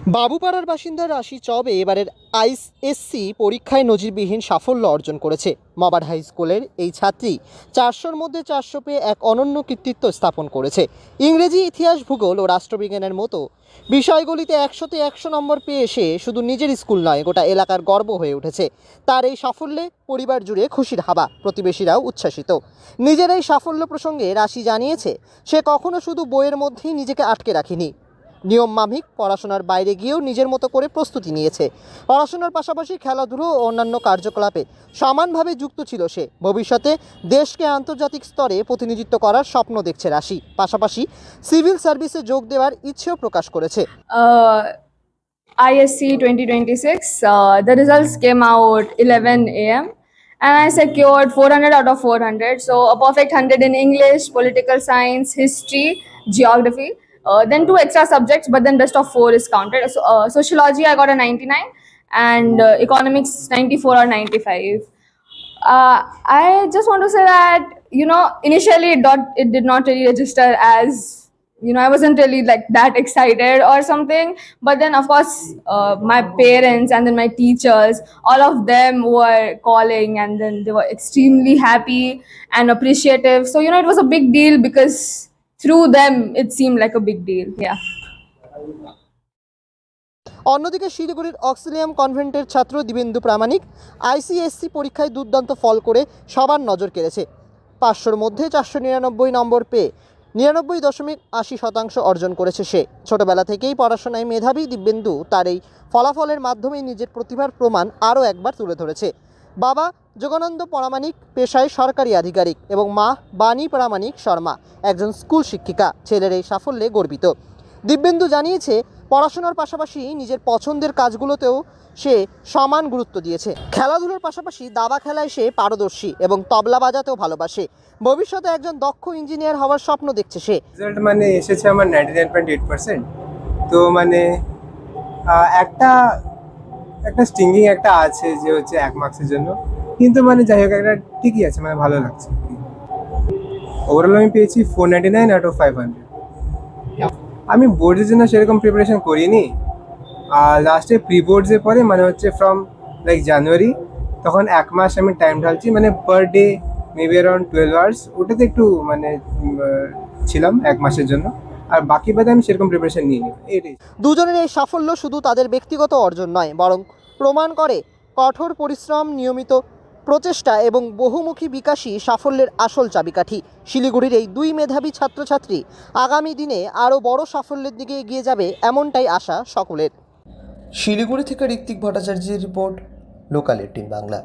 বাবুপাড়ার বাসিন্দা রাশি চবে এবারের আইএসসি পরীক্ষায় নজিরবিহীন সাফল্য অর্জন করেছে। মবাড হাই স্কুলের এই ছাত্রী 400-র মধ্যে 400 পেয়ে এক অনন্য কৃতিত্ব স্থাপন করেছে। ইংরেজি, ইতিহাস, ভূগোল ও রাষ্ট্রবিজ্ঞানের মতো বিষয়গুলিতে 100-তে 100 নম্বর পেয়ে সে শুধু নিজের স্কুল নয়, গোটা এলাকার গর্ব হয়ে উঠেছে। তার এই সাফল্যে পরিবার জুড়ে খুশির হাওয়া, প্রতিবেশীরাও উচ্ছ্বাসিত। নিজের এই সাফল্য প্রসঙ্গে রাশি জানিয়েছে, সে কখনো শুধু বইয়ের মধ্যেই নিজেকে আটকে রাখেনি, নিয়মমাফিক পড়াশোনার বাইরে গিয়েও নিজের মতো করে প্রস্তুতি নিয়েছে। পড়াশোনার পাশাপাশি খেলাধুলো ও অন্যান্য কার্যকলাপে সমানভাবে যুক্ত ছিল সে। ভবিষ্যতে দেশকে আন্তর্জাতিক স্তরে প্রতিনিধিত্ব করার স্বপ্ন দেখছে রাশি। পাশাপাশি সিভিল সার্ভিসে যোগ দেওয়ার ইচ্ছেও প্রকাশ করেছে। ISC 2026, the results came out 11 a.m. and I secured 400 out of 400. So a perfect 100 in English, political science, history, geography. Then 2 extra subjects, but then best of 4 is counted. So sociology I got a 99 and economics 94 or 95. I just want to say that, initially it did not really register as, I wasn't really like that excited or something. But then, of course, my parents and then my teachers, all of them were calling and then they were extremely happy and appreciative. So, it was a big deal because through them, it seemed like a big deal. Yeah. অন্যদিকে শিলিগুড়ির Auxilium কনভেন্টের ছাত্র দিবেন্দু প্রামাণিক ICSE পরীক্ষায় দুর্দান্ত ফল করে সবার নজর কেড়েছে। 500-র মধ্যে 499 নম্বর পেয়ে 99.80% অর্জন করেছে সে। ছোটবেলা থেকেই পড়াশোনায় মেধাবী দিব্যেন্দু তার এই ফলাফলের মাধ্যমে নিজের প্রতিভার প্রমাণ আরও একবার তুলে ধরেছে। বাবা যোগানন্দ প্রামাণিক পেশায় সরকারি আধিকারিক এবং মা বাণী প্রামাণিক শর্মা একজন স্কুল শিক্ষিকা। ছেলের এই সাফল্যে গর্বিত। দিব্যেন্দু জানিয়েছে, পড়াশোনার পাশাপাশি নিজের পছন্দের কাজগুলোতেও সে সমান গুরুত্ব দিয়েছে। খেলাধুলোর পাশাপাশি দাবা খেলায় সে পারদর্শী এবং তবলা বাজাতেও ভালোবাসে। ভবিষ্যতে একজন দক্ষ ইঞ্জিনিয়ার হওয়ার স্বপ্ন দেখছে সে। রেজাল্ট এসেছে আমার 99.8%। তো একটা একটা স্টিঙ্গিং একটা আছে যে হচ্ছে 1 মার্কসের জন্য, কিন্তু যাই হোক একটা ঠিকই আছে, ভালো লাগছে। ওভারঅল আমি পেয়েছি 499 আউট অফ 500। আমি বোর্ডের জন্য সেরকম প্রিপারেশন করিনি। লাস্টে প্রি বোর্ডসে পরে ফ্রম জানুয়ারি, তখন 1 মাস আমি টাইম ঢালছি, per day maybe around 12 hours. ওটাতে একটু ছিলাম 1 মাসের জন্য, আর বাকি বাদে আমি সেরকম প্রিপারেশন নিইনি। এটাই। দুজনের এই সাফল্য শুধু তাদের ব্যক্তিগত অর্জন নয়, বরং প্রমাণ করে কঠোর পরিশ্রম, নিয়মিত প্রচেষ্টা এবং বহুমুখী বিকাশই সাফল্যের আসল চাবিকাঠি। শিলিগুড়ির এই 2 মেধাবী ছাত্রছাত্রী আগামী দিনে আরও বড় সাফল্যের দিকে এগিয়ে যাবে, এমনটাই আশা সকলের। শিলিগুড়ি থেকে ঋত্বিক ভট্টাচার্যের রিপোর্ট, লোকাল 18 বাংলা।